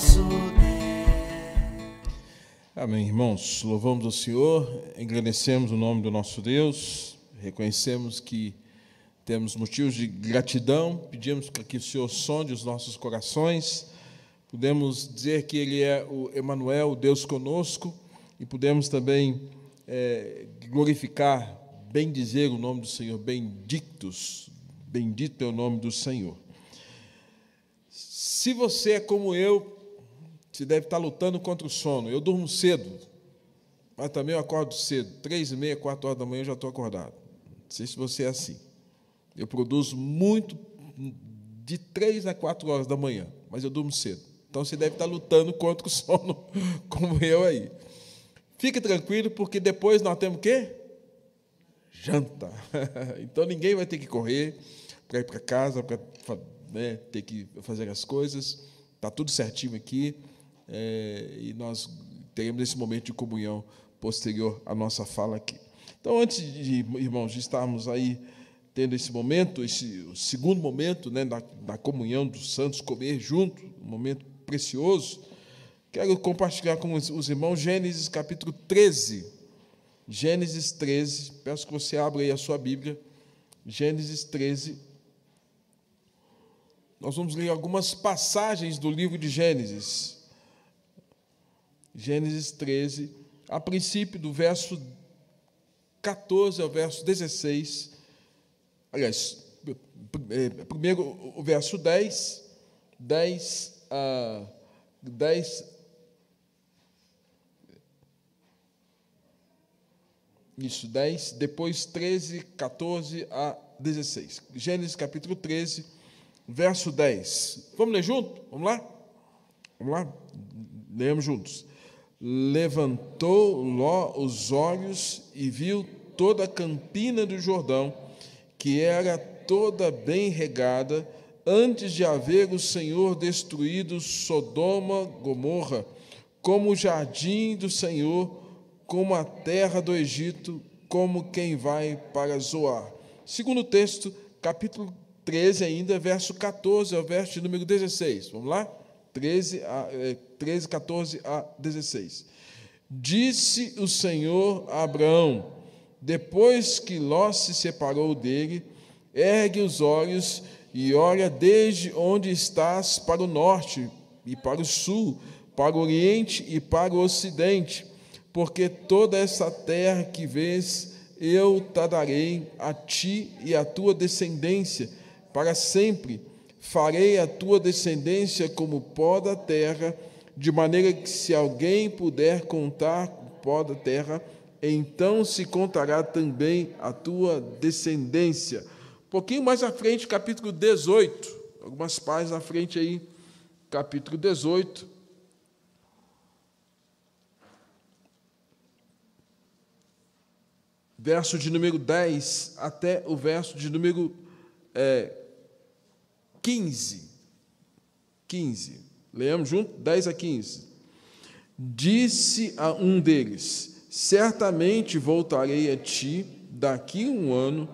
nosso Deus. Amém, irmãos. Louvamos o Senhor, agradecemos o nome do nosso Deus, reconhecemos que temos motivos de gratidão, pedimos para que o Senhor sonde os nossos corações, podemos dizer que Ele é o Emanuel, o Deus conosco, e podemos também glorificar, bendizer o nome do Senhor, bendito é o nome do Senhor. Se você é como eu, você deve estar lutando contra o sono. Eu durmo cedo, mas também eu acordo cedo, 3h30, 4 horas da manhã eu já estou acordado. Não sei se você é assim. Eu produzo muito de 3 a 4 horas da manhã, mas eu durmo cedo. Então você deve estar lutando contra o sono, como eu aí. Fique tranquilo, porque depois nós temos o quê? Janta. Então ninguém vai ter que correr para ir para casa, para ter que fazer as coisas. Está tudo certinho aqui. E nós teremos esse momento de comunhão posterior à nossa fala aqui. Então, antes de, irmãos, de estarmos aí tendo esse momento, esse segundo momento, né, da comunhão dos santos, comer junto, um momento precioso, quero compartilhar com os irmãos Gênesis capítulo 13. Gênesis 13, peço que você abra aí a sua Bíblia, Gênesis 13. Nós vamos ler algumas passagens do livro de Gênesis. Gênesis 13, a princípio do verso 14 ao verso 16. Aliás, primeiro o verso 10 a 10. Isso, 10, depois 13, 14 a 16. Gênesis capítulo 13, verso 10. Vamos ler junto? Vamos lá? Vamos lá? Lemos juntos. Levantou Ló os olhos e viu toda a campina do Jordão, que era toda bem regada, antes de haver o Senhor destruído Sodoma, Gomorra, como o jardim do Senhor, como a terra do Egito, como quem vai para Zoar. Segundo texto, capítulo 13 ainda, verso 14 ao verso de número 16. Vamos lá? 13, 14 a 16. Disse o Senhor a Abraão, depois que Ló se separou dele, ergue os olhos e olha desde onde estás para o norte e para o sul, para o oriente e para o ocidente, porque toda essa terra que vês, eu te darei a ti e à tua descendência para sempre. Farei a tua descendência como o pó da terra, de maneira que se alguém puder contar o pó da terra, então se contará também a tua descendência. Um pouquinho mais à frente, capítulo 18, algumas páginas à frente aí, capítulo 18. Verso de número 10 até o verso de número 15. Leamos junto? 10 a 15. Disse a um deles, certamente voltarei a ti daqui 1 ano,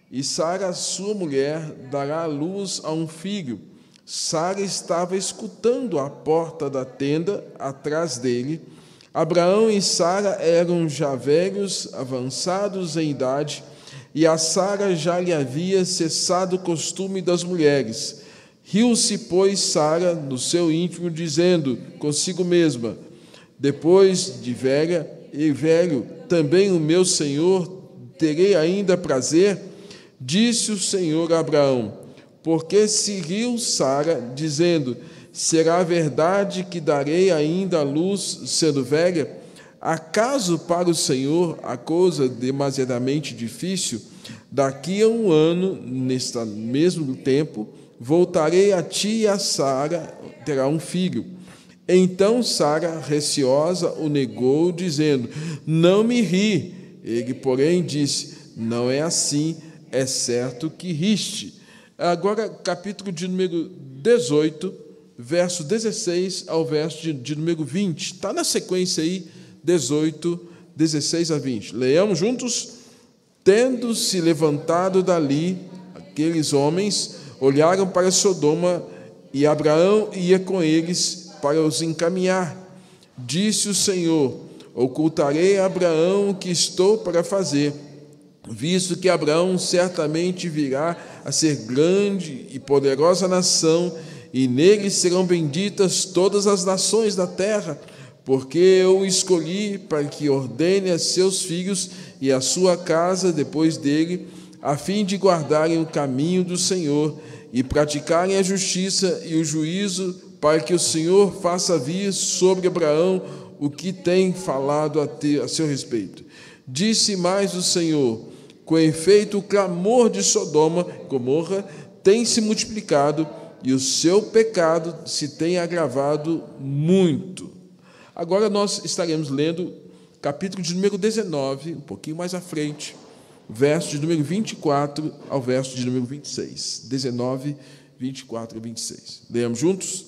e Sara, sua mulher, dará luz a um filho. Sara estava escutando à porta da tenda, atrás dele. Abraão e Sara eram já velhos, avançados em idade, e a Sara já lhe havia cessado o costume das mulheres. Riu-se, pois, Sara no seu íntimo, dizendo consigo mesma, depois de velha e velho, também o meu senhor terei ainda prazer? Disse o Senhor a Abraão, porque se riu Sara, dizendo, será verdade que darei ainda a luz, sendo velha? Acaso para o Senhor a coisa demasiadamente difícil? Daqui a 1 ano, neste mesmo tempo, voltarei a ti e a Sara terá um filho. Então Sara, receosa, o negou, dizendo, não me ri. Ele, porém, disse, não é assim, é certo que riste. Agora, capítulo de número 18, verso 16 ao verso de número 20. Está na sequência aí, 18, 16 a 20. Leamos juntos? Tendo-se levantado dali, aqueles homens olharam para Sodoma, e Abraão ia com eles, para os encaminhar. Disse o Senhor: ocultarei a Abraão o que estou para fazer, visto que Abraão certamente virá a ser grande e poderosa nação, e nele serão benditas todas as nações da terra, porque eu o escolhi para que ordene a seus filhos e a sua casa depois dele, a fim de guardarem o caminho do Senhor e praticarem a justiça e o juízo, para que o Senhor faça vir sobre Abraão o que tem falado a seu respeito. Disse mais o Senhor: com efeito, o clamor de Sodoma e Gomorra tem se multiplicado, e o seu pecado se tem agravado muito. Agora nós estaremos lendo capítulo de número 19, um pouquinho mais à frente, verso de número 24 ao verso de número 26. 19, 24 e 26. Leamos juntos?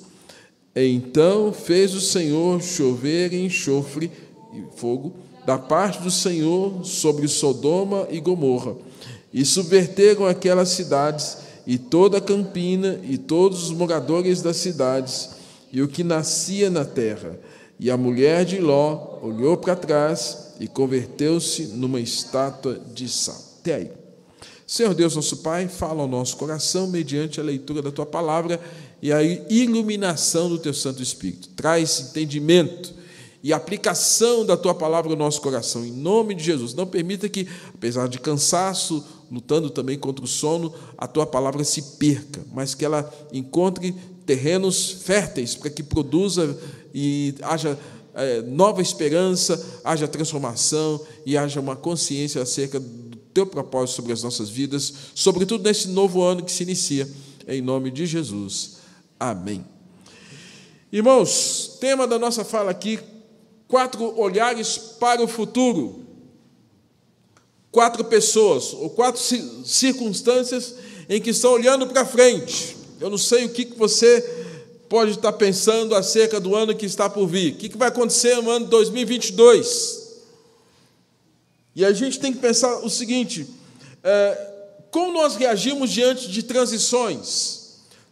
Então fez o Senhor chover enxofre e fogo da parte do Senhor sobre Sodoma e Gomorra, e subverteram aquelas cidades, e toda a campina, e todos os moradores das cidades, e o que nascia na terra. E a mulher de Ló olhou para trás e converteu-se numa estátua de sal. Até aí. Senhor Deus, nosso Pai, fala ao nosso coração mediante a leitura da Tua palavra e a iluminação do Teu Santo Espírito. Traz entendimento e aplicação da Tua palavra ao nosso coração, em nome de Jesus. Não permita que, apesar de cansaço, lutando também contra o sono, a Tua palavra se perca, mas que ela encontre terrenos férteis para que produza e haja nova esperança, haja transformação e haja uma consciência acerca do Teu propósito sobre as nossas vidas, sobretudo nesse novo ano que se inicia, em nome de Jesus. Amém. Irmãos, tema da nossa fala aqui: 4 olhares para o futuro. 4 pessoas, ou 4 circunstâncias em que estão olhando para frente. Eu não sei o que você pode estar pensando acerca do ano que está por vir. O que vai acontecer no ano 2022? E a gente tem que pensar o seguinte: como nós reagimos diante de transições?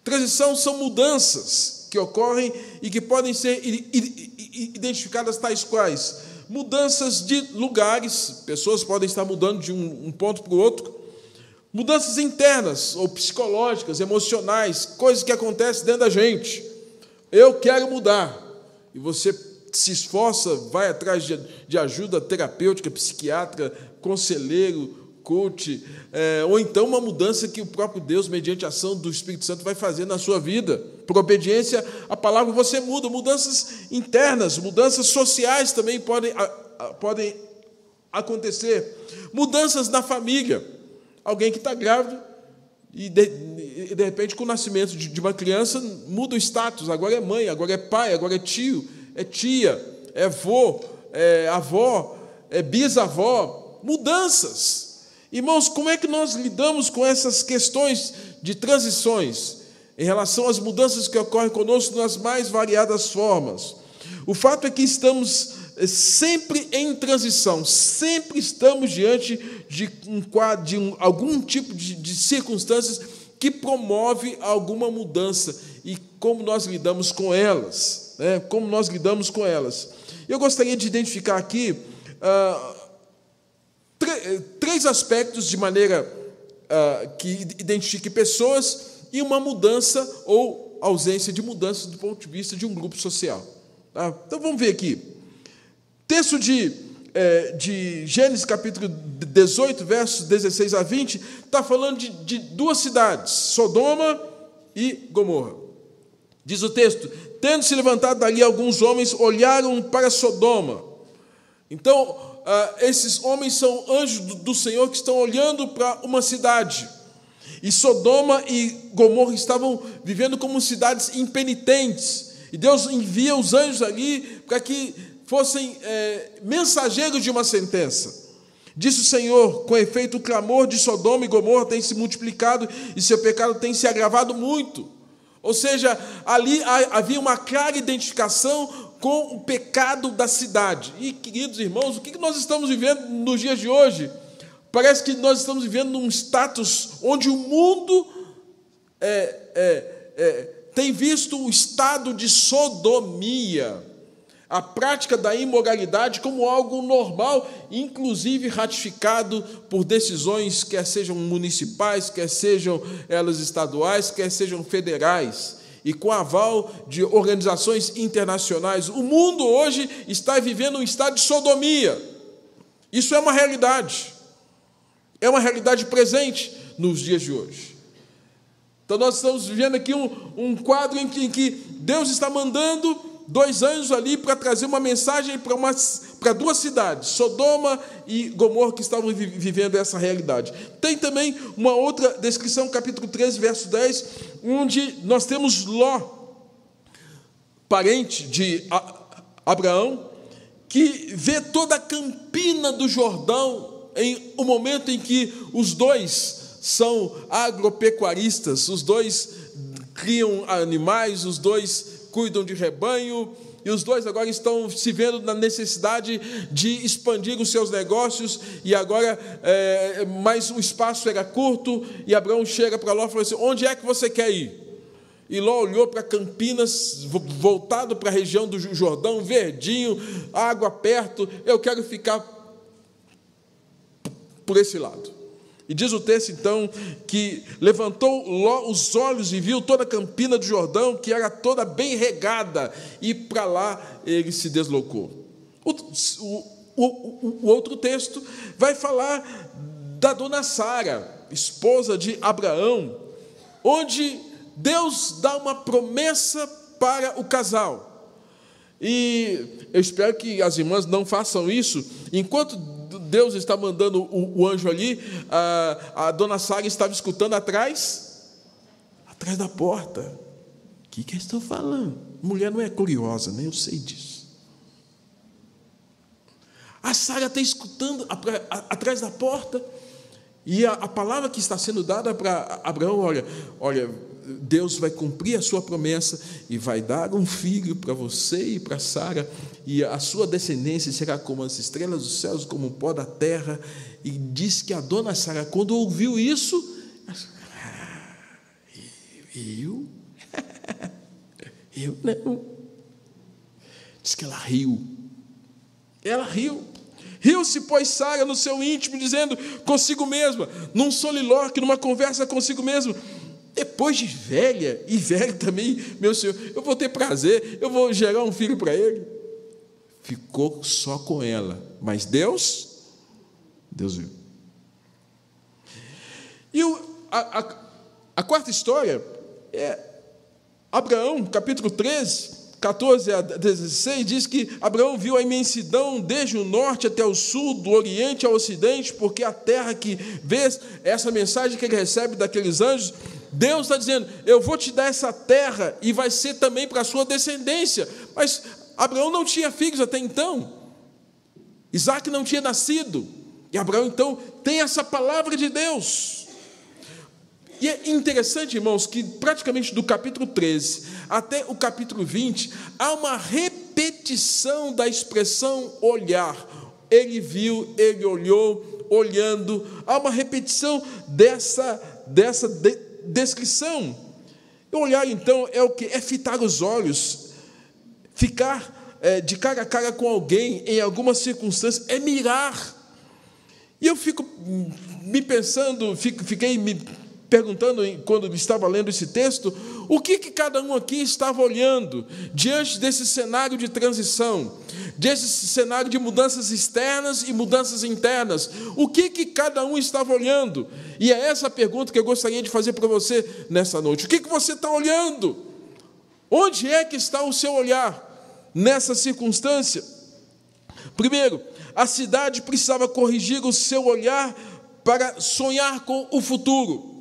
Transição são mudanças que ocorrem e que podem ser identificadas tais quais: mudanças de lugares, pessoas podem estar mudando de um ponto para o outro, mudanças internas ou psicológicas, emocionais, coisas que acontecem dentro da gente. Eu quero mudar, e você se esforça, vai atrás de ajuda terapêutica, psiquiatra, conselheiro, coach, ou então uma mudança que o próprio Deus, mediante a ação do Espírito Santo, vai fazer na sua vida. Por obediência à palavra, você muda. Mudanças internas, mudanças sociais também podem acontecer. Mudanças na família. Alguém que está grávido e, de repente, com o nascimento de uma criança, muda o status. Agora é mãe, agora é pai, agora é tio, é tia, é avô, é avó, é bisavó. Mudanças. Irmãos, como é que nós lidamos com essas questões de transições em relação às mudanças que ocorrem conosco nas mais variadas formas? O fato é que estamos sempre em transição, sempre estamos diante de algum tipo de circunstâncias que promove alguma mudança, e como nós lidamos com elas, né? Como nós lidamos com elas. Eu gostaria de identificar aqui 3 aspectos de maneira que identifique pessoas e uma mudança ou ausência de mudança do ponto de vista de um grupo social. Tá? Então, vamos ver aqui. Texto de Gênesis, capítulo 18, versos 16 a 20, está falando de 2 cidades, Sodoma e Gomorra. Diz o texto: tendo se levantado dali, alguns homens olharam para Sodoma. Então, esses homens são anjos do Senhor que estão olhando para uma cidade. E Sodoma e Gomorra estavam vivendo como cidades impenitentes. E Deus envia os anjos ali para que fossem mensageiros de uma sentença. Disse o Senhor: com efeito, o clamor de Sodoma e Gomorra tem se multiplicado e seu pecado tem se agravado muito. Ou seja, ali havia uma clara identificação com o pecado da cidade. E, queridos irmãos, o que nós estamos vivendo nos dias de hoje? Parece que nós estamos vivendo num status onde o mundo tem visto o estado de sodomia, a prática da imoralidade, como algo normal, inclusive ratificado por decisões, quer sejam municipais, quer sejam elas estaduais, quer sejam federais, e com aval de organizações internacionais. O mundo hoje está vivendo um estado de sodomia. Isso é uma realidade presente nos dias de hoje. Então nós estamos vivendo aqui um quadro em que Deus está mandando 2 anjos ali para trazer uma mensagem para 2 cidades, Sodoma e Gomorra, que estavam vivendo essa realidade. Tem também uma outra descrição, capítulo 13, verso 10, onde nós temos Ló, parente de Abraão, que vê toda a campina do Jordão em um momento em que os dois são agropecuaristas, os dois criam animais, os dois cuidam de rebanho, e os dois agora estão se vendo na necessidade de expandir os seus negócios, e agora, mas o espaço era curto, e Abraão chega para Ló e fala assim: onde é que você quer ir? E Ló olhou para Campinas, voltado para a região do Jordão, verdinho, água perto, eu quero ficar por esse lado. E diz o texto, então, que levantou Ló os olhos e viu toda a campina do Jordão, que era toda bem regada, e para lá ele se deslocou. O outro texto vai falar da dona Sara, esposa de Abraão, onde Deus dá uma promessa para o casal. E eu espero que as irmãs não façam isso. Enquanto Deus está mandando o anjo ali, a dona Sara estava escutando atrás da porta. O que eu estou falando? Mulher não é curiosa, nem eu sei disso. A Sara está escutando atrás da porta, e a palavra que está sendo dada para Abraão: olha, Deus vai cumprir a sua promessa e vai dar um filho para você e para Sara, e a sua descendência será como as estrelas dos céus, como o pó da terra. E diz que a dona Sara, quando ouviu isso, eu não. Diz que ela riu. Riu-se, pois, Sara no seu íntimo, dizendo consigo mesma, num solilóquio, numa conversa consigo mesma: depois de velha, e velho também, meu Senhor, eu vou ter prazer, eu vou gerar um filho para ele. Ficou só com ela, mas Deus viu. E a quarta história é Abraão, capítulo 13, 14 a 16, diz que Abraão viu a imensidão desde o norte até o sul, do oriente ao ocidente, porque a terra que vês, essa mensagem que ele recebe daqueles anjos, Deus está dizendo: eu vou te dar essa terra, e vai ser também para a sua descendência. Mas Abraão não tinha filhos até então, Isaac não tinha nascido, e Abraão então tem essa palavra de Deus. E é interessante, irmãos, que praticamente do capítulo 13 até o capítulo 20, há uma repetição da expressão olhar. Ele viu, ele olhou, olhando. Há uma repetição dessa descrição. E olhar, então, é o que? É fitar os olhos, ficar de cara a cara com alguém em algumas circunstâncias, é mirar. E eu fiquei me perguntando, quando estava lendo esse texto, o que cada um aqui estava olhando diante desse cenário de transição, desse cenário de mudanças externas e mudanças internas. O que cada um estava olhando? E é essa a pergunta que eu gostaria de fazer para você nessa noite. O que você está olhando? Onde é que está o seu olhar nessa circunstância? Primeiro, a cidade precisava corrigir o seu olhar para sonhar com o futuro.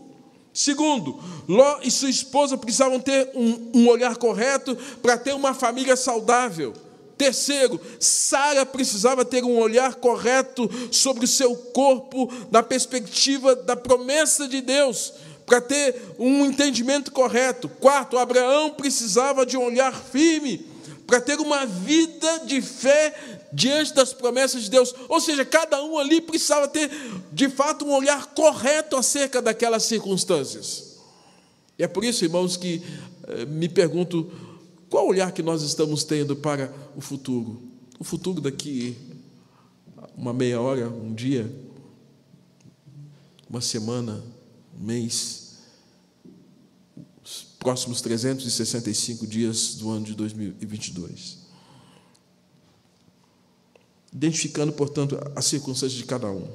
Segundo, Ló e sua esposa precisavam ter um olhar correto para ter uma família saudável. Terceiro, Sara precisava ter um olhar correto sobre o seu corpo, na perspectiva da promessa de Deus, para ter um entendimento correto. Quarto, Abraão precisava de um olhar firme para ter uma vida de fé diante das promessas de Deus. Ou seja, cada um ali precisava ter, de fato, um olhar correto acerca daquelas circunstâncias. E é por isso, irmãos, que me pergunto, qual olhar que nós estamos tendo para o futuro? O futuro daqui uma meia hora, um dia, uma semana, um mês, os próximos 365 dias do ano de 2022. Identificando, portanto, as circunstâncias de cada um.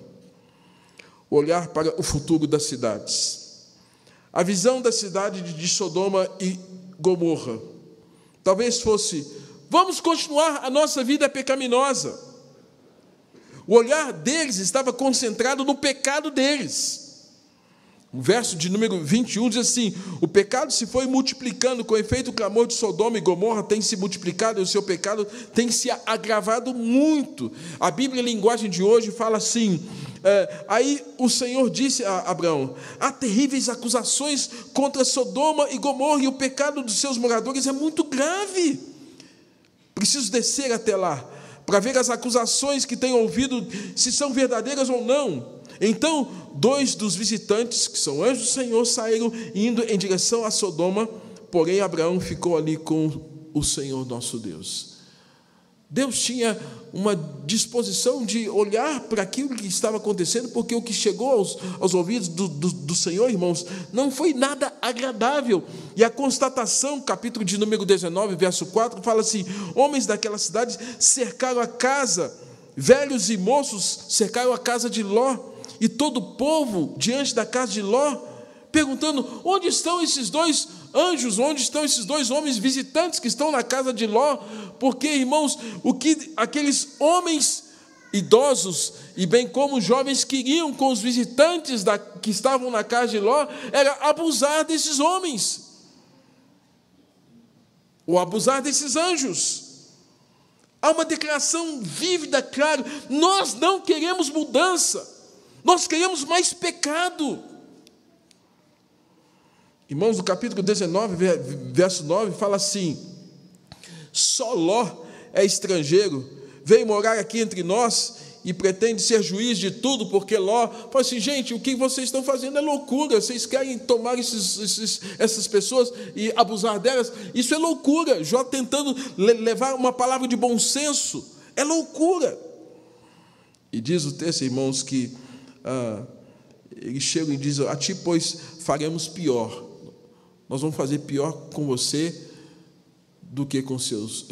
Olhar para o futuro das cidades. A visão da cidade de Sodoma e Gomorra talvez fosse: vamos continuar a nossa vida pecaminosa. O olhar deles estava concentrado no pecado deles. O verso de número 21 diz assim: o pecado se foi multiplicando, com efeito o clamor de Sodoma e Gomorra tem se multiplicado e o seu pecado tem se agravado muito. A Bíblia, em linguagem de hoje, fala assim: aí o Senhor disse a Abraão: há terríveis acusações contra Sodoma e Gomorra, e o pecado dos seus moradores é muito grave. Preciso descer até lá para ver as acusações que tenho ouvido, se são verdadeiras ou não. Então, 2 dos visitantes, que são anjos do Senhor, saíram indo em direção a Sodoma, porém Abraão ficou ali com o Senhor nosso Deus. Deus tinha uma disposição de olhar para aquilo que estava acontecendo, porque o que chegou aos ouvidos do Senhor, irmãos, não foi nada agradável. E a constatação, capítulo de número 19, verso 4, fala assim: homens daquela cidade cercaram a casa, velhos e moços cercaram a casa de Ló, e todo o povo diante da casa de Ló, perguntando: onde estão esses 2 anjos, onde estão esses 2 homens visitantes que estão na casa de Ló? Porque, irmãos, o que aqueles homens idosos e bem como jovens queriam com os visitantes que estavam na casa de Ló era abusar desses homens, ou abusar desses anjos. Há uma declaração vívida, clara: nós não queremos mudança, nós queremos mais pecado. Irmãos, no capítulo 19, verso 9, fala assim: só Ló é estrangeiro, veio morar aqui entre nós e pretende ser juiz de tudo, porque Ló fala assim: gente, o que vocês estão fazendo é loucura, vocês querem tomar essas pessoas e abusar delas, isso é loucura. Jó tentando levar uma palavra de bom senso, é loucura. E diz o texto, irmãos, que eles chegam e dizem: a ti, pois, faremos pior, nós vamos fazer pior com você do que com seus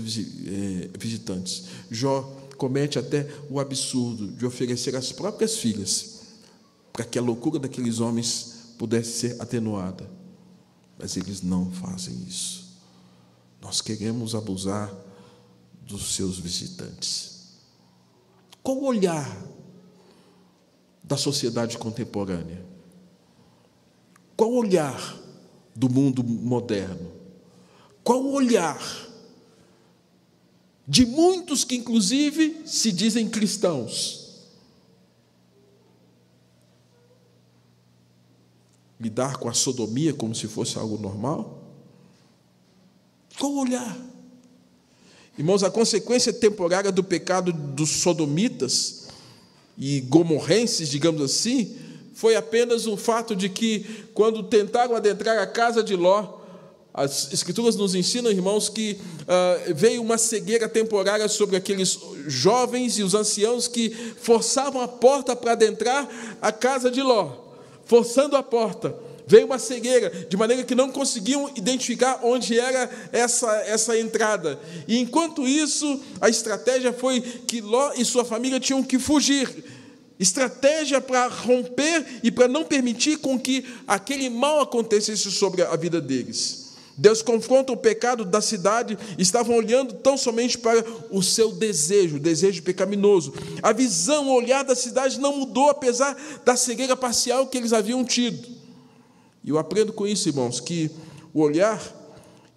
visitantes. Jó comete até o absurdo de oferecer as próprias filhas para que a loucura daqueles homens pudesse ser atenuada. Mas eles não fazem isso. Nós queremos abusar dos seus visitantes. Qual o olhar da sociedade contemporânea? Qual o olhar do mundo moderno? Qual o olhar de muitos que, inclusive, se dizem cristãos? Lidar com a sodomia como se fosse algo normal? Qual o olhar? Irmãos, a consequência temporária do pecado dos sodomitas e gomorrenses, digamos assim, foi apenas o fato de que, quando tentaram adentrar a casa de Ló, as Escrituras nos ensinam, irmãos, que veio uma cegueira temporária sobre aqueles jovens e os anciãos que forçavam a porta para adentrar a casa de Ló. Forçando a porta, veio uma cegueira, de maneira que não conseguiam identificar onde era essa entrada. E, enquanto isso, a estratégia foi que Ló e sua família tinham que fugir. Estratégia para romper e para não permitir com que aquele mal acontecesse sobre a vida deles. Deus confronta o pecado da cidade, estavam olhando tão somente para o seu desejo, o desejo pecaminoso. A visão, o olhar da cidade não mudou, apesar da cegueira parcial que eles haviam tido. E eu aprendo com isso, irmãos, que o olhar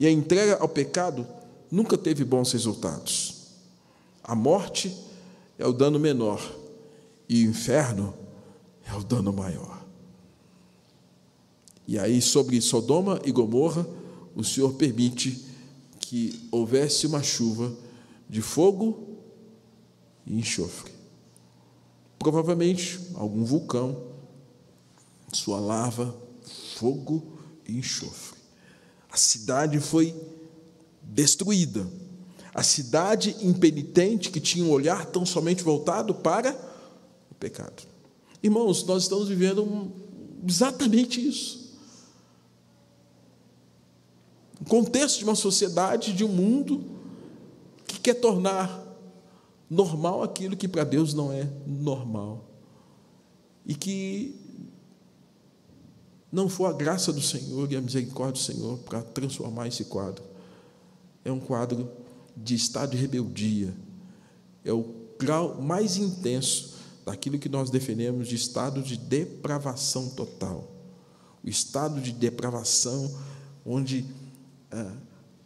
e a entrega ao pecado nunca teve bons resultados. A morte é o dano menor e o inferno é o dano maior. E aí, sobre Sodoma e Gomorra, o Senhor permite que houvesse uma chuva de fogo e enxofre. Provavelmente algum vulcão, sua lava, fogo e enxofre. A cidade foi destruída. A cidade impenitente que tinha um olhar tão somente voltado para o pecado. Irmãos, nós estamos vivendo exatamente isso. O contexto de uma sociedade, de um mundo que quer tornar normal aquilo que para Deus não é normal. E que não for a graça do Senhor e a misericórdia do Senhor para transformar esse quadro. É um quadro de estado de rebeldia. É o grau mais intenso daquilo que nós defendemos de estado de depravação total. O estado de depravação onde,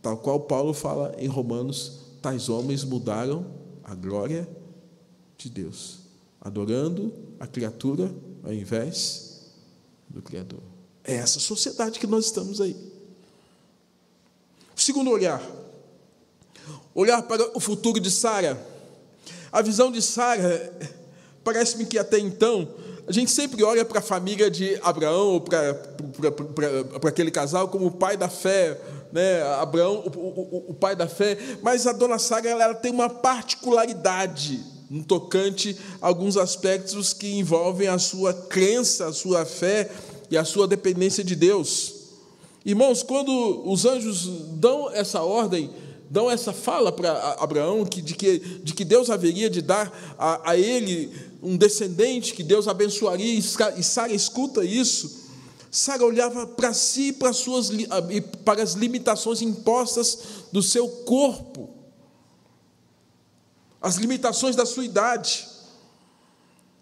tal qual Paulo fala em Romanos, tais homens mudaram a glória de Deus, adorando a criatura ao invés do Criador. É essa sociedade que nós estamos aí. O segundo olhar para o futuro de Sara. A visão de Sara, parece-me que até então, a gente sempre olha para a família de Abraão, ou para aquele casal, como o pai da fé, né? Abraão, o pai da fé, mas a dona Sara, ela tem uma particularidade no tocante a alguns aspectos que envolvem a sua crença, a sua fé e a sua dependência de Deus. Irmãos, quando os anjos dão essa ordem, dão essa fala para Abraão, de que Deus haveria de dar a ele um descendente, que Deus abençoaria, e Sara escuta isso. Sara olhava para si, para as limitações impostas do seu corpo, as limitações da sua idade.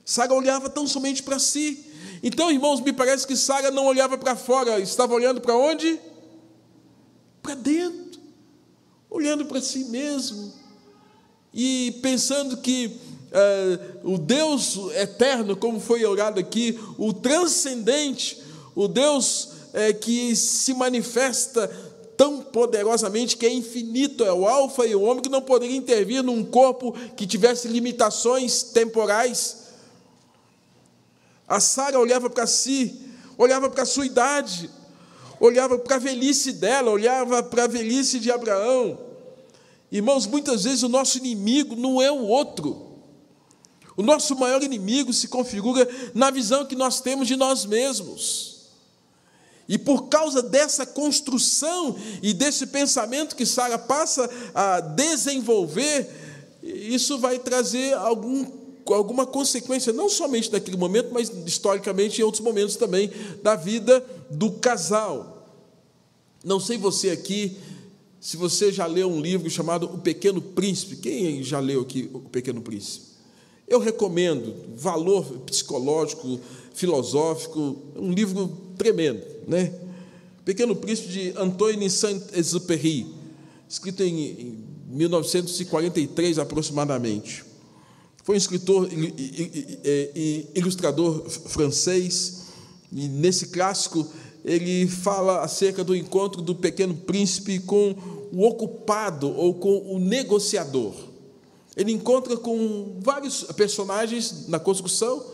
Sara olhava tão somente para si. Então, irmãos, me parece que Sara não olhava para fora, estava olhando para onde? Para dentro, olhando para si mesmo, e pensando que o Deus eterno, como foi orado aqui, o transcendente, o Deus que se manifesta tão poderosamente, que é infinito, é o alfa e o ômega, que não poderia intervir num corpo que tivesse limitações temporais. A Sara olhava para si, olhava para a sua idade, olhava para a velhice dela, olhava para a velhice de Abraão. Irmãos, muitas vezes o nosso inimigo não é o outro. O nosso maior inimigo se configura na visão que nós temos de nós mesmos. E por causa dessa construção e desse pensamento que Sara passa a desenvolver, isso vai trazer alguma consequência, não somente naquele momento, mas historicamente em outros momentos também da vida do casal. Não sei você aqui, se você já leu um livro chamado O Pequeno Príncipe. Quem já leu aqui O Pequeno Príncipe? Eu recomendo, valor psicológico, filosófico, um livro tremendo, né? Pequeno Príncipe, de Antoine Saint-Exupéry, escrito em 1943 aproximadamente. Foi um escritor e ilustrador francês, e nesse clássico ele fala acerca do encontro do pequeno príncipe com o ocupado ou com o negociador. Ele encontra com vários personagens na construção,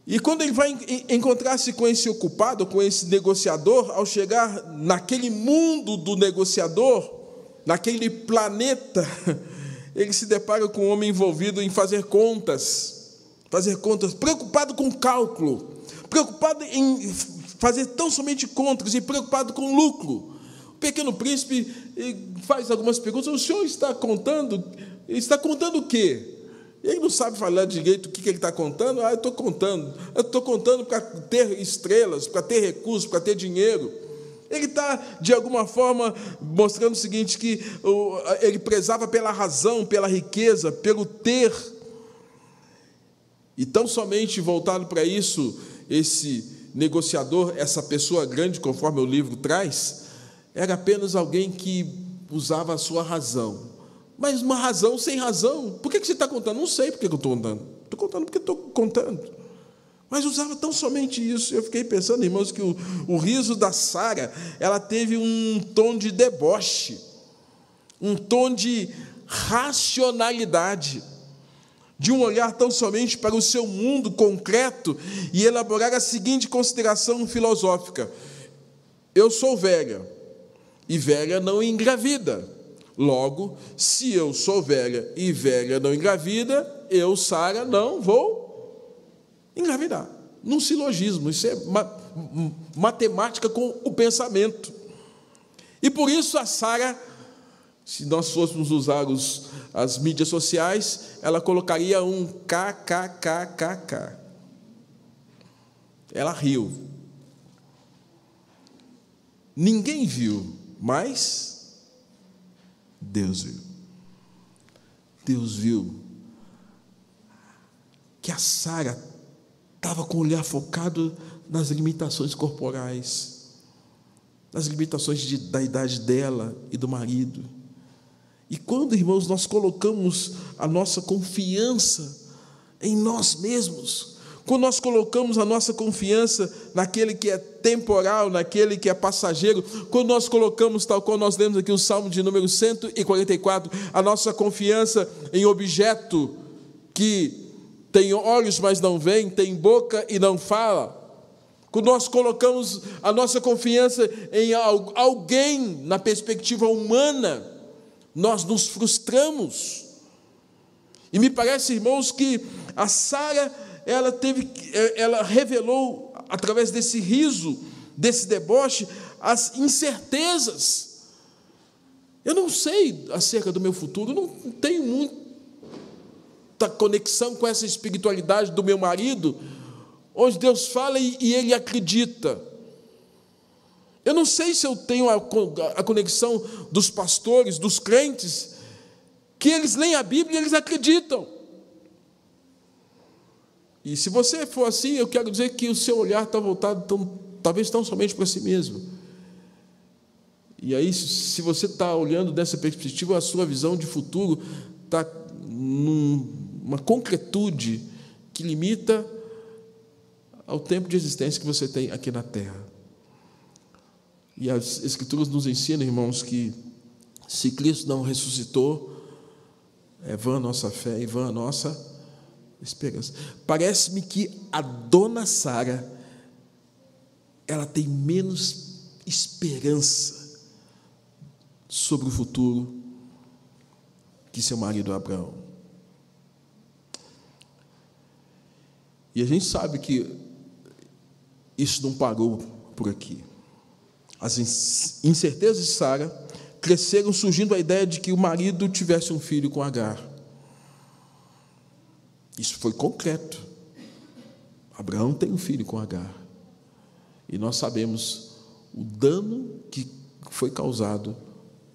e quando ele vai encontrar-se com esse ocupado, com esse negociador, ao chegar naquele mundo do negociador, naquele planeta, ele se depara com um homem envolvido em fazer contas, preocupado com cálculo, preocupado em fazer tão somente contas e preocupado com lucro. O pequeno príncipe faz algumas perguntas. O senhor está contando? Está contando o quê? Ele não sabe falar direito o que ele está contando. Eu estou contando para ter estrelas, para ter recursos, para ter dinheiro. Ele está, de alguma forma, mostrando o seguinte, que ele prezava pela razão, pela riqueza, pelo ter. E tão somente voltado para isso, esse negociador, essa pessoa grande, conforme o livro traz, era apenas alguém que usava a sua razão. Mas uma razão sem razão. Por que você está contando? Não sei por que eu estou contando. Estou contando porque estou contando. Mas usava tão somente isso. Eu fiquei pensando, irmãos, que o riso da Sara, ela teve um tom de deboche, um tom de racionalidade. de um olhar tão somente para o seu mundo concreto e elaborar a seguinte consideração filosófica: eu sou velha, e velha não engravida. Logo, se eu sou velha e velha não engravida, eu, Sara, não vou engravidar. Num silogismo, isso é matemática com o pensamento. E por isso a Sara, se nós fôssemos usar as mídias sociais, ela colocaria um kkkk. Ela riu. Ninguém viu, mas Deus viu. Deus viu que a Sara estava com o olhar focado nas limitações corporais, nas limitações da idade dela e do marido. E quando, irmãos, nós colocamos a nossa confiança em nós mesmos, quando nós colocamos a nossa confiança naquele que é temporal, naquele que é passageiro, quando nós colocamos, tal qual nós lemos aqui o Salmo de número 144, a nossa confiança em objeto que tem olhos, mas não vê, tem boca e não fala, quando nós colocamos a nossa confiança em alguém na perspectiva humana, nós nos frustramos. E me parece, irmãos, que a Sara, ela revelou, através desse riso, desse deboche, as incertezas. Eu não sei acerca do meu futuro, eu não tenho muita conexão com essa espiritualidade do meu marido, onde Deus fala e ele acredita. Eu não sei se eu tenho a conexão dos pastores, dos crentes, que eles leem a Bíblia e eles acreditam. E se você for assim, eu quero dizer que o seu olhar está voltado, talvez tão somente para si mesmo. E aí, se você está olhando dessa perspectiva, a sua visão de futuro está numa concretude que limita ao tempo de existência que você tem aqui na terra. E as Escrituras nos ensinam, irmãos, que se Cristo não ressuscitou, é vã a nossa fé e vã a nossa esperança. Parece-me que a dona Sara, ela tem menos esperança sobre o futuro que seu marido Abraão. E a gente sabe que isso não parou por aqui. As incertezas de Sara cresceram, surgindo a ideia de que o marido tivesse um filho com Agar. Isso foi concreto. Abraão tem um filho com Agar. E nós sabemos o dano que foi causado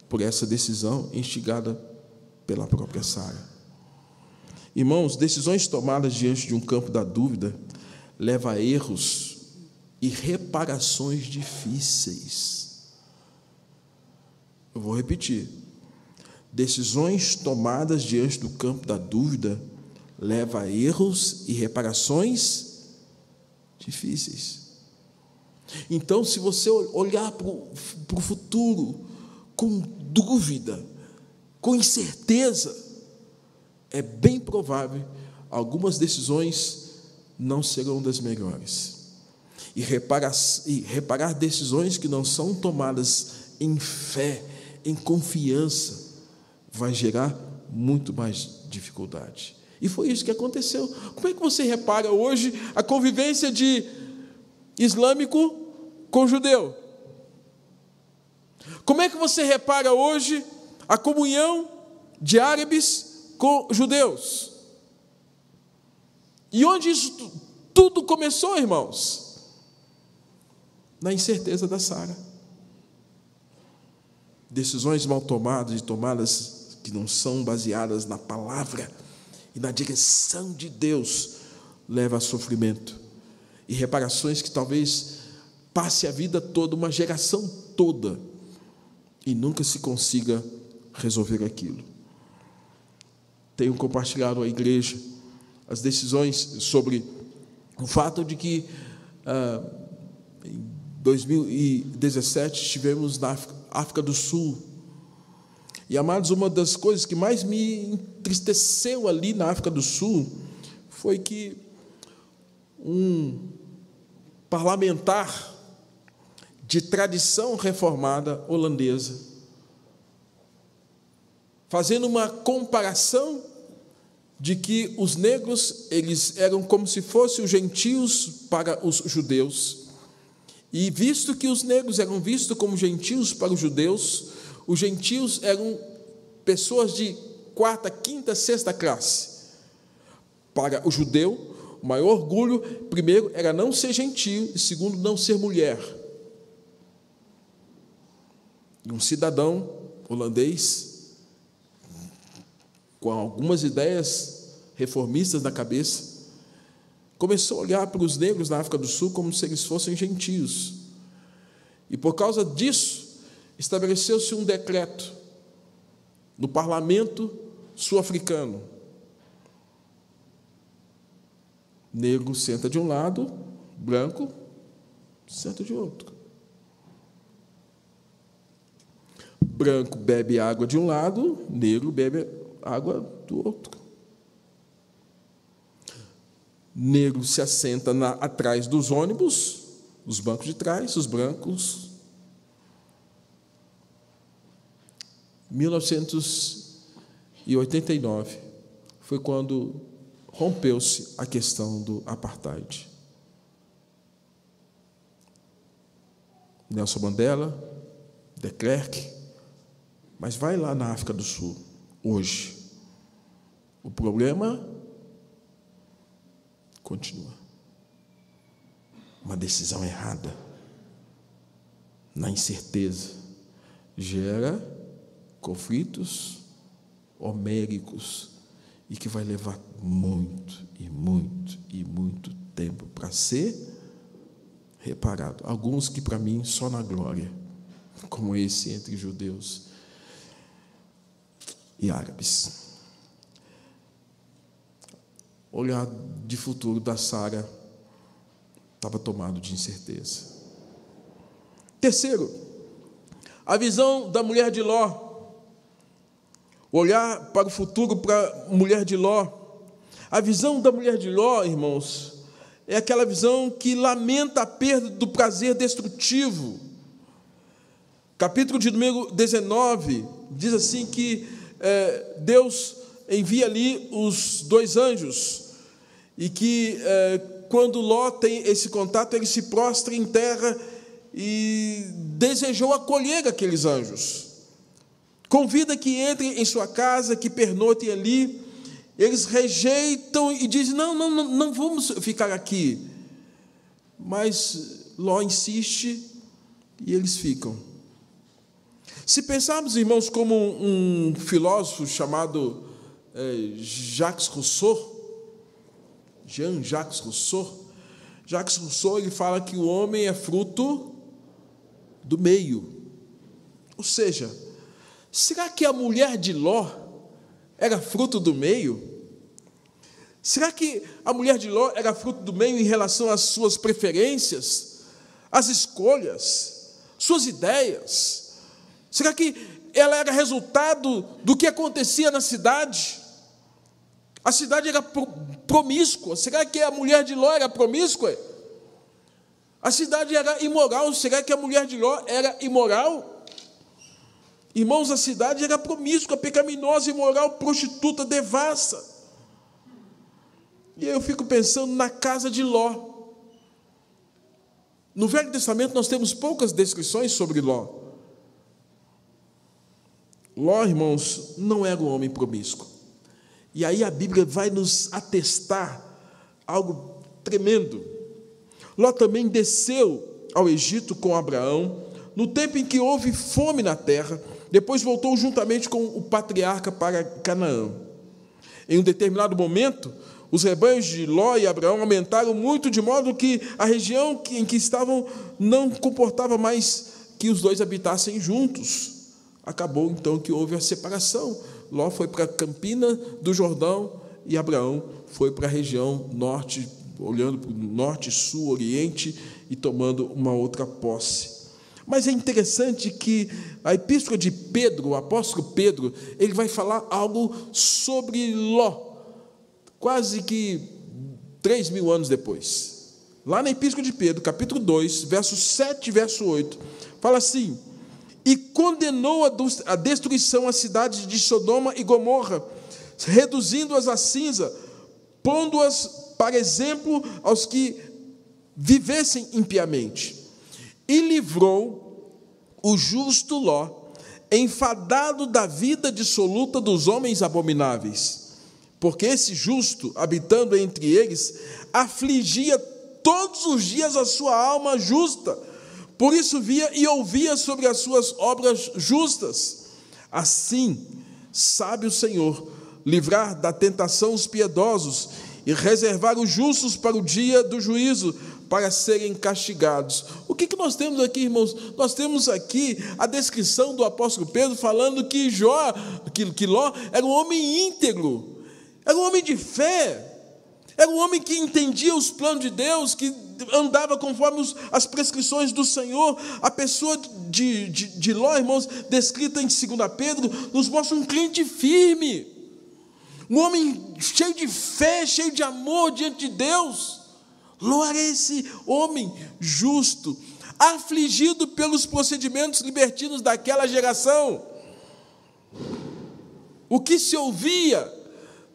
por essa decisão instigada pela própria Sara. Irmãos, decisões tomadas diante de um campo da dúvida levam a erros e reparações difíceis. Eu vou repetir. Decisões tomadas diante do campo da dúvida levam a erros e reparações difíceis. Então, se você olhar para o futuro com dúvida, com incerteza, é bem provável algumas decisões não serão das melhores. E reparar decisões que não são tomadas em fé, em confiança, vai gerar muito mais dificuldade. E foi isso que aconteceu. Como é que você repara hoje a convivência de islâmico com judeu? Como é que você repara hoje a comunhão de árabes com judeus? E onde isso tudo começou, irmãos? Na incerteza da Sara. Decisões mal tomadas e tomadas que não são baseadas na palavra e na direção de Deus levam a sofrimento e reparações que talvez passe a vida toda, uma geração toda, e nunca se consiga resolver aquilo. Tenho compartilhado à igreja as decisões sobre o fato de que em 2017 estivemos na África do Sul, E, amados, uma das coisas que mais me entristeceu ali na África do Sul foi que um parlamentar de tradição reformada holandesa, fazendo uma comparação de que os negros, eles eram como se fossem os gentios para os judeus. E visto que os negros eram vistos como gentios para os gentios eram pessoas de quarta, quinta, sexta classe. Para o judeu, o maior orgulho, primeiro, era não ser gentio, e segundo, não ser mulher. E um cidadão holandês, com algumas ideias reformistas na cabeça, começou a olhar para os negros na África do Sul como se eles fossem gentios. E por causa disso, estabeleceu-se um decreto no parlamento sul-africano. Negro senta de um lado, branco senta de outro. Branco bebe água de um lado, negro bebe água do outro. Negro se assenta atrás dos ônibus, os bancos de trás, os brancos. 1989 foi quando rompeu-se a questão do apartheid. Nelson Mandela, de Klerk, mas vai lá na África do Sul, hoje. O problema continua. Uma decisão errada, na incerteza, gera conflitos homéricos e que vai levar muito tempo para ser reparado. Alguns que, para mim, só na glória, como esse entre judeus e árabes. O olhar de futuro da Sara estava tomado de incerteza. Terceiro, a visão da mulher de Ló. Olhar para o futuro para a mulher de Ló. A visão da mulher de Ló, irmãos, é aquela visão que lamenta a perda do prazer destrutivo. Capítulo de número 19, diz assim que Deus envia ali os 2 anjos, e que quando Ló tem esse contato, ele se prostra em terra e desejou acolher aqueles anjos. Convida que entrem em sua casa, que pernotem ali. Eles rejeitam e dizem, não vamos ficar aqui. Mas Ló insiste e eles ficam. Se pensarmos, irmãos, como um filósofo chamado Jean-Jacques Rousseau, ele fala que o homem é fruto do meio. Ou seja, será que a mulher de Ló era fruto do meio? Será que a mulher de Ló era fruto do meio em relação às suas preferências, às escolhas, suas ideias? Será que ela era resultado do que acontecia na cidade? A cidade era promíscua. Será que a mulher de Ló era promíscua? A cidade era imoral. Será que a mulher de Ló era imoral? Irmãos, a cidade era promíscua, pecaminosa, imoral, prostituta, devassa. E aí eu fico pensando na casa de Ló. No Velho Testamento nós temos poucas descrições sobre Ló. Ló, irmãos, não era um homem promíscuo. E aí a Bíblia vai nos atestar algo tremendo. Ló também desceu ao Egito com Abraão, no tempo em que houve fome na terra, depois voltou juntamente com o patriarca para Canaã. Em um determinado momento, os rebanhos de Ló e Abraão aumentaram muito, de modo que a região em que estavam não comportava mais que os dois habitassem juntos. Acabou, então, que houve a separação. Ló foi para a campina do Jordão e Abraão foi para a região norte, olhando para o norte, sul, oriente e tomando uma outra posse. Mas é interessante que a epístola de Pedro, o apóstolo Pedro, ele vai falar algo sobre Ló, quase que 3.000 anos depois. Lá na epístola de Pedro, capítulo 2, verso 7 e verso 8, fala assim: e condenou a destruição a cidade de Sodoma e Gomorra, reduzindo-as a cinza, pondo-as para exemplo aos que vivessem impiamente. E livrou o justo Ló, enfadado da vida dissoluta dos homens abomináveis, porque esse justo, habitando entre eles, afligia todos os dias a sua alma justa, por isso via e ouvia sobre as suas obras justas. Assim, sabe o Senhor livrar da tentação os piedosos e reservar os justos para o dia do juízo, para serem castigados. O que nós temos aqui, irmãos? Nós temos aqui a descrição do apóstolo Pedro falando que Ló era um homem íntegro, era um homem de fé, era um homem que entendia os planos de Deus, que andava conforme as prescrições do Senhor. A pessoa de Ló, irmãos, descrita em 2 Pedro, nos mostra um crente firme, um homem cheio de fé, cheio de amor diante de Deus. Ló era esse homem justo, afligido pelos procedimentos libertinos daquela geração. O que se ouvia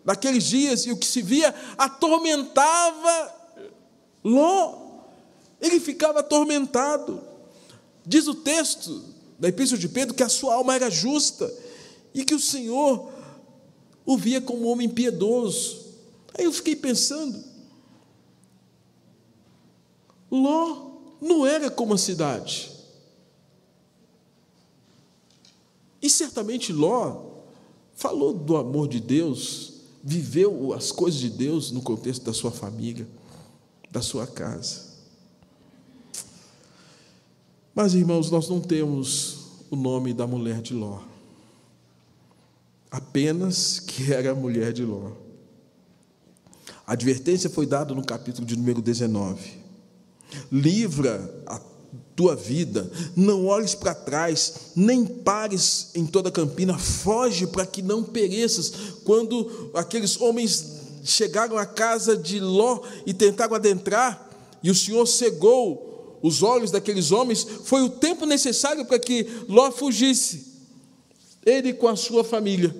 naqueles dias e o que se via atormentava Ló. Ele ficava atormentado. Diz o texto da epístola de Pedro que a sua alma era justa e que o Senhor o via como um homem piedoso. Aí eu fiquei pensando, Ló não era como a cidade. E certamente Ló falou do amor de Deus, viveu as coisas de Deus no contexto da sua família, da sua casa. Mas, irmãos, nós não temos o nome da mulher de Ló, apenas que era a mulher de Ló. A advertência foi dada no capítulo de número 19. Livra a tua vida, não olhes para trás, nem pares em toda a campina, foge para que não pereças. Quando aqueles homens chegaram à casa de Ló e tentaram adentrar, e o Senhor cegou os olhos daqueles homens, foi o tempo necessário para que Ló fugisse, ele com a sua família.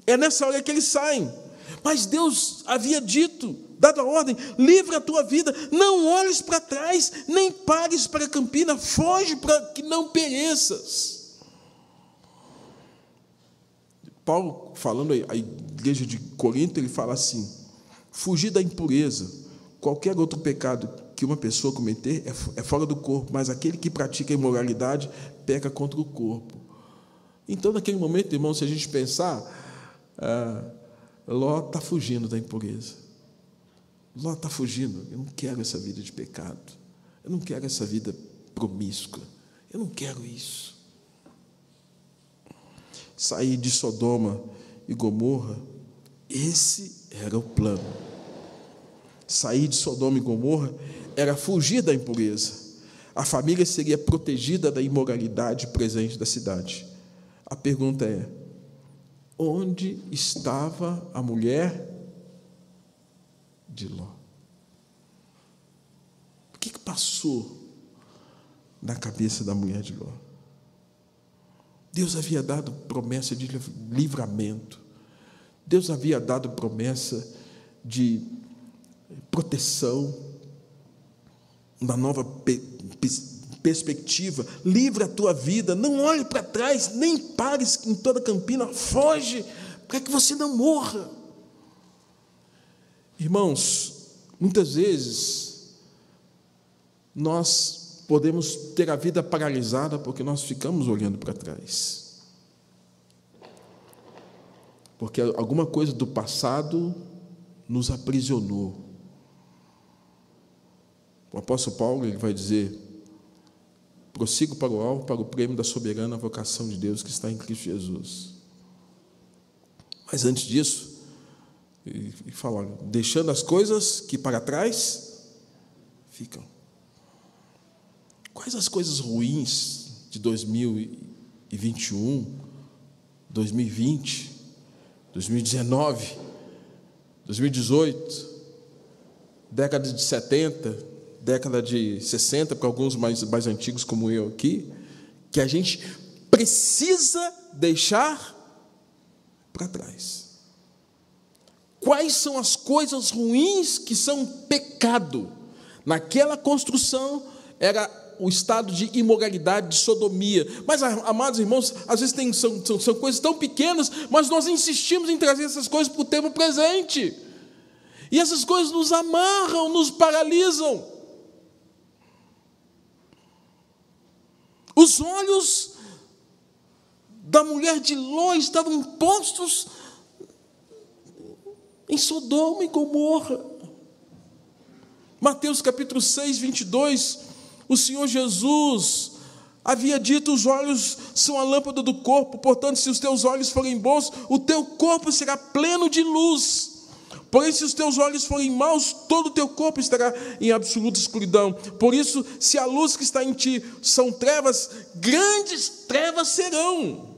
É nessa hora que eles saem, mas Deus havia dado a ordem: livra a tua vida, não olhes para trás, nem pares para a campina, foge para que não pereças. Paulo, falando à igreja de Corinto, ele fala assim: fugir da impureza. Qualquer outro pecado que uma pessoa cometer é fora do corpo, mas aquele que pratica a imoralidade peca contra o corpo. Então, naquele momento, irmão, se a gente pensar, Ló está fugindo da impureza. Ló está fugindo. Eu não quero essa vida de pecado. Eu não quero essa vida promíscua. Eu não quero isso. Sair de Sodoma e Gomorra, esse era o plano. Sair de Sodoma e Gomorra era fugir da impureza. A família seria protegida da imoralidade presente da cidade. A pergunta é: onde estava a mulher de Ló? O que passou na cabeça da mulher de Ló? Deus havia dado promessa de livramento. Deus havia dado promessa de proteção, uma nova perspectiva. Livra a tua vida, não olhe para trás, nem pares em toda a campina, foge, para que você não morra. Irmãos, muitas vezes nós podemos ter a vida paralisada porque nós ficamos olhando para trás, porque alguma coisa do passado nos aprisionou. O apóstolo Paulo, ele vai dizer: prossigo para o alvo, para o prêmio da soberana vocação de Deus que está em Cristo Jesus. Mas antes disso, ele fala: deixando as coisas que para trás ficam. Quais as coisas ruins de 2021, 2020, 2019, 2018, década de 70, década de 60, para alguns mais antigos como eu aqui, que a gente precisa deixar para trás? Quais são as coisas ruins que são pecado? Naquela construção era o estado de imoralidade, de sodomia. Mas, amados irmãos, às vezes são coisas tão pequenas, mas nós insistimos em trazer essas coisas para o tempo presente. E essas coisas nos amarram, nos paralisam. Os olhos da mulher de Ló estavam postos em Sodoma e Gomorra. Mateus capítulo 6, 22, o Senhor Jesus havia dito: os olhos são a lâmpada do corpo, portanto, se os teus olhos forem bons, o teu corpo será pleno de luz. Porém, se os teus olhos forem maus, todo o teu corpo estará em absoluta escuridão. Por isso, se a luz que está em ti são trevas, grandes trevas serão.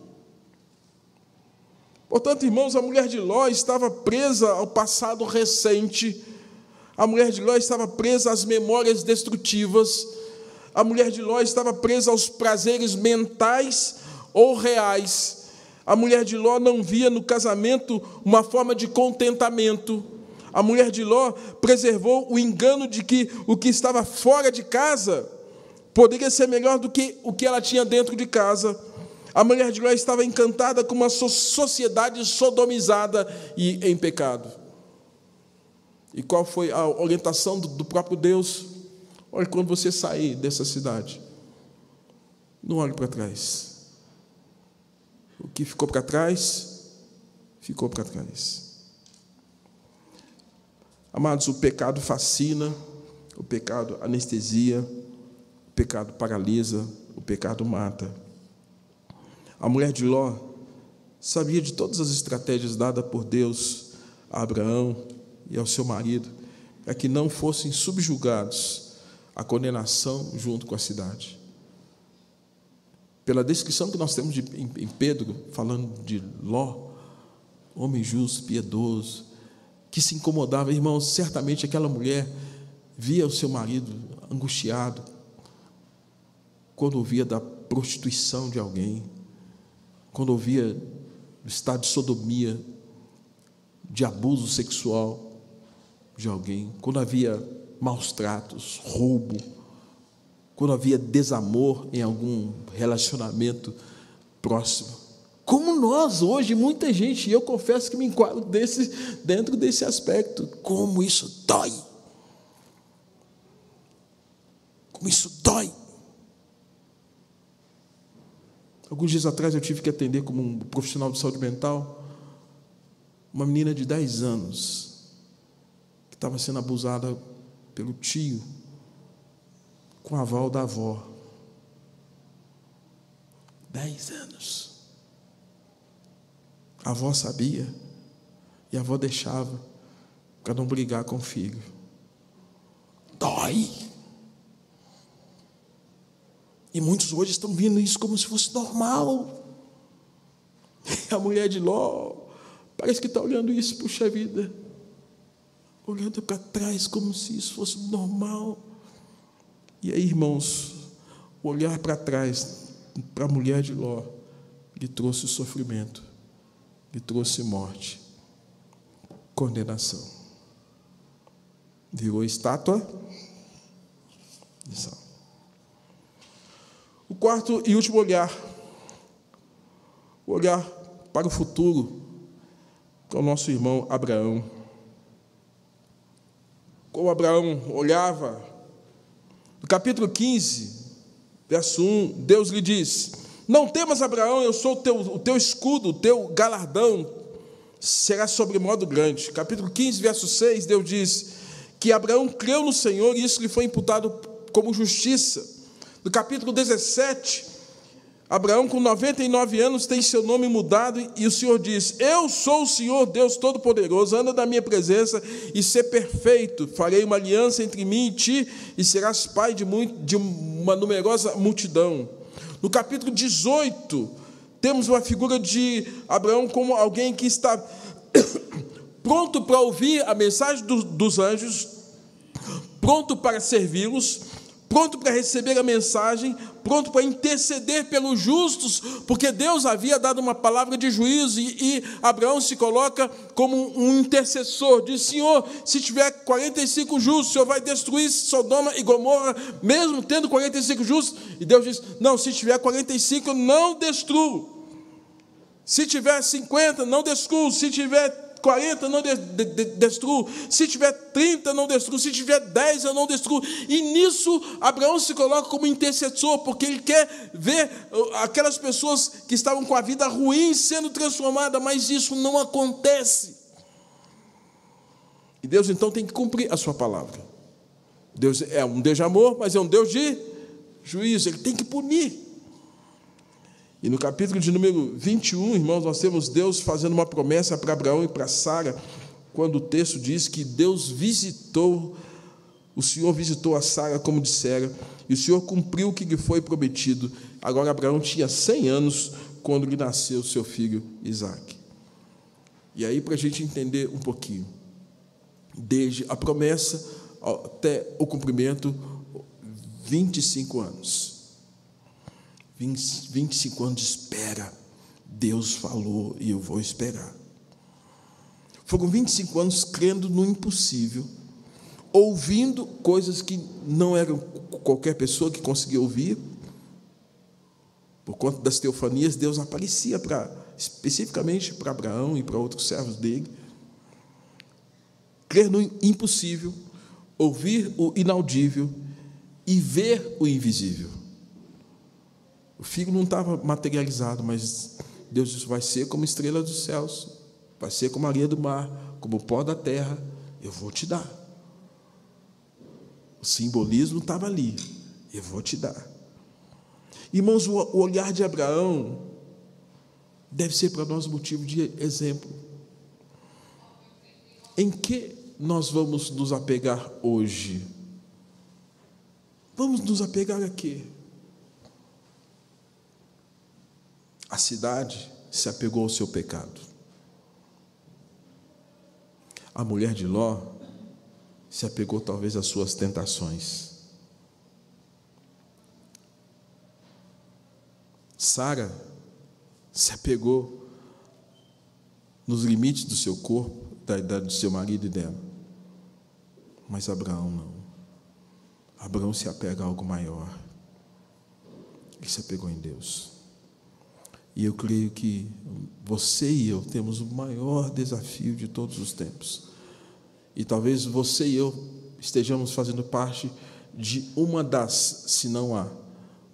Portanto, irmãos, a mulher de Ló estava presa ao passado recente. A mulher de Ló estava presa às memórias destrutivas. A mulher de Ló estava presa aos prazeres mentais ou reais. A mulher de Ló não via no casamento uma forma de contentamento. A mulher de Ló preservou o engano de que o que estava fora de casa poderia ser melhor do que o que ela tinha dentro de casa. A mulher de Ló estava encantada com uma sociedade sodomizada e em pecado. E qual foi a orientação do próprio Deus? Olha, quando você sair dessa cidade, não olhe para trás. O que ficou para trás, ficou para trás. Amados, o pecado fascina, o pecado anestesia, o pecado paralisa, o pecado mata. A mulher de Ló sabia de todas as estratégias dadas por Deus a Abraão e ao seu marido, para que não fossem subjugados à condenação junto com a cidade. Pela descrição que nós temos em Pedro, falando de Ló, homem justo, piedoso, que se incomodava, irmãos, certamente aquela mulher via o seu marido angustiado quando ouvia da prostituição de alguém, quando ouvia do estado de sodomia, de abuso sexual de alguém, quando havia maus tratos, roubo, quando havia desamor em algum relacionamento próximo. Como nós hoje, muita gente, e eu confesso que me enquadro dentro desse aspecto, como isso dói. Como isso dói. Alguns dias atrás eu tive que atender como um profissional de saúde mental uma menina de 10 anos que estava sendo abusada pelo tio com o aval da avó. 10 anos. A avó sabia e a avó deixava para não brigar com o filho. Dói. E muitos hoje estão vendo isso como se fosse normal. E a mulher de Ló parece que está olhando isso, puxa vida, olhando para trás como se isso fosse normal. E aí, irmãos, olhar para trás para a mulher de Ló lhe trouxe sofrimento, lhe trouxe morte, condenação. Virou estátua de sal. O quarto e último olhar, o olhar para o futuro, com o nosso irmão Abraão. Como Abraão olhava, no capítulo 15, verso 1, Deus lhe diz: não temas, Abraão, eu sou o teu escudo, o teu galardão será sobremodo grande. Capítulo 15, verso 6, Deus diz que Abraão creu no Senhor e isso lhe foi imputado como justiça. No capítulo 17, Abraão, com 99 anos, tem seu nome mudado, e o Senhor diz: eu sou o Senhor, Deus Todo-Poderoso, anda na minha presença e ser perfeito. Farei uma aliança entre mim e ti, e serás pai de uma numerosa multidão. No capítulo 18, temos uma figura de Abraão como alguém que está pronto para ouvir a mensagem dos anjos, pronto para servi-los, pronto para receber a mensagem, pronto para interceder pelos justos, porque Deus havia dado uma palavra de juízo, e Abraão se coloca como um intercessor. Diz: Senhor, se tiver 45 justos, o Senhor vai destruir Sodoma e Gomorra, mesmo tendo 45 justos? E Deus diz: não, se tiver 45, eu não destruo. Se tiver 50, não destruo. Se tiver 40, não destruo. Se tiver 30, não destruo. Se tiver 10, eu não destruo. E nisso, Abraão se coloca como intercessor, porque ele quer ver aquelas pessoas que estavam com a vida ruim sendo transformadas, mas isso não acontece. E Deus, então, tem que cumprir a sua palavra. Deus é um Deus de amor, mas é um Deus de juízo. Ele tem que punir. E no capítulo de número 21, irmãos, nós temos Deus fazendo uma promessa para Abraão e para Sara, quando o texto diz que o Senhor visitou a Sara como dissera, e o Senhor cumpriu o que lhe foi prometido. Agora Abraão tinha 100 anos quando lhe nasceu seu filho Isaque. E aí, para a gente entender um pouquinho, desde a promessa até o cumprimento, 25 anos. 25 anos de espera. Deus falou e eu vou esperar. Foram 25 anos crendo no impossível, ouvindo coisas que não eram qualquer pessoa que conseguia ouvir. Por conta das teofanias, Deus aparecia especificamente para Abraão e para outros servos dele. Crer no impossível, ouvir o inaudível e ver o invisível. O filho não estava materializado, mas Deus disse: vai ser como estrela dos céus, vai ser como a areia do mar, como o pó da terra, eu vou te dar. O simbolismo estava ali, eu vou te dar. Irmãos, o olhar de Abraão deve ser para nós motivo de exemplo. Em que nós vamos nos apegar hoje? Vamos nos apegar a quê? A cidade se apegou ao seu pecado. A mulher de Ló se apegou talvez às suas tentações. Sara se apegou nos limites do seu corpo, da idade do seu marido e dela. Mas Abraão não. Abraão se apega a algo maior. Ele se apegou em Deus. E eu creio que você e eu temos o maior desafio de todos os tempos. E talvez você e eu estejamos fazendo parte de uma das, se não há,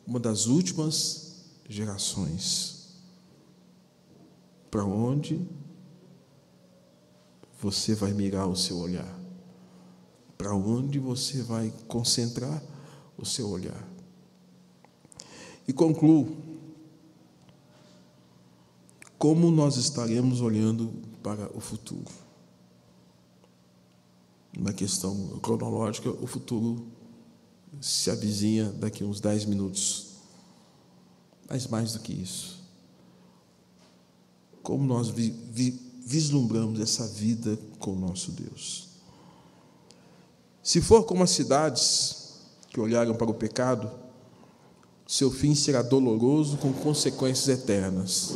uma das últimas gerações. Para onde você vai mirar o seu olhar? Para onde você vai concentrar o seu olhar? E concluo. Como nós estaremos olhando para o futuro? Na questão cronológica, o futuro se avizinha daqui a uns 10 minutos. Mas mais do que isso, como nós vislumbramos essa vida com o nosso Deus? Se for como as cidades que olharam para o pecado, seu fim será doloroso com consequências eternas.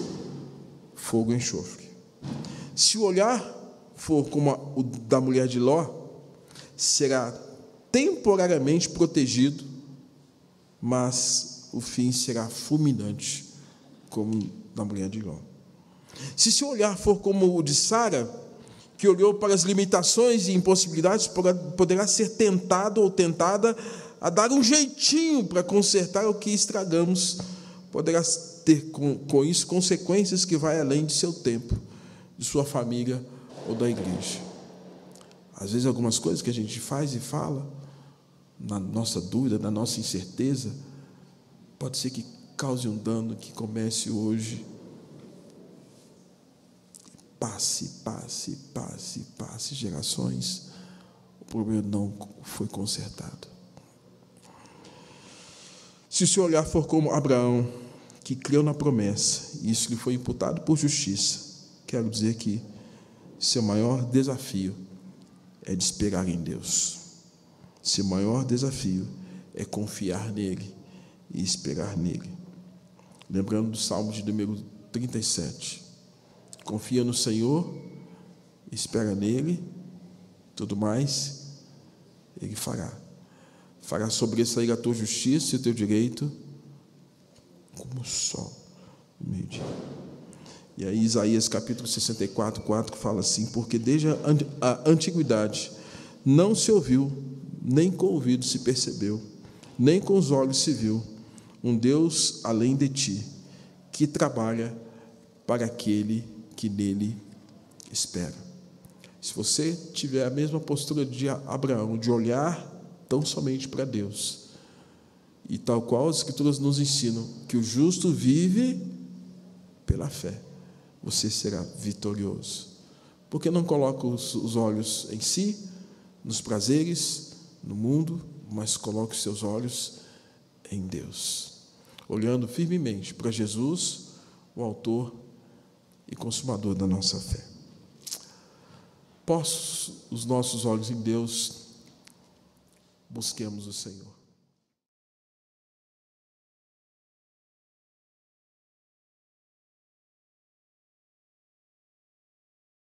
Fogo e enxofre. Se o olhar for como o da mulher de Ló, será temporariamente protegido, mas o fim será fulminante, como o da mulher de Ló. Se seu olhar for como o de Sara, que olhou para as limitações e impossibilidades, poderá ser tentado ou tentada a dar um jeitinho para consertar o que estragamos, poderá ter com isso consequências que vai além de seu tempo, de sua família ou da igreja. Às vezes algumas coisas que a gente faz e fala, na nossa dúvida, na nossa incerteza, pode ser que cause um dano que comece hoje. Passe gerações, o problema não foi consertado. Se o seu olhar for como Abraão, que creu na promessa, e isso lhe foi imputado por justiça, quero dizer que seu maior desafio é de esperar em Deus. Seu maior desafio é confiar nele e esperar nele. Lembrando do Salmo de número 37. Confia no Senhor, espera nele, tudo mais ele fará. Fará sobressair a tua justiça e o teu direito como o sol do meio-dia. E aí Isaías capítulo 64, 4 fala assim: porque desde a antiguidade não se ouviu, nem com o ouvido se percebeu, nem com os olhos se viu, um Deus além de ti, que trabalha para aquele que nele espera. Se você tiver a mesma postura de Abraão, de olhar tão somente para Deus, e tal qual as Escrituras nos ensinam, que o justo vive pela fé, você será vitorioso. Porque não coloca os olhos em si, nos prazeres, no mundo, mas coloca os seus olhos em Deus, olhando firmemente para Jesus, o autor e consumador da nossa fé. Postos os nossos olhos em Deus, busquemos o Senhor.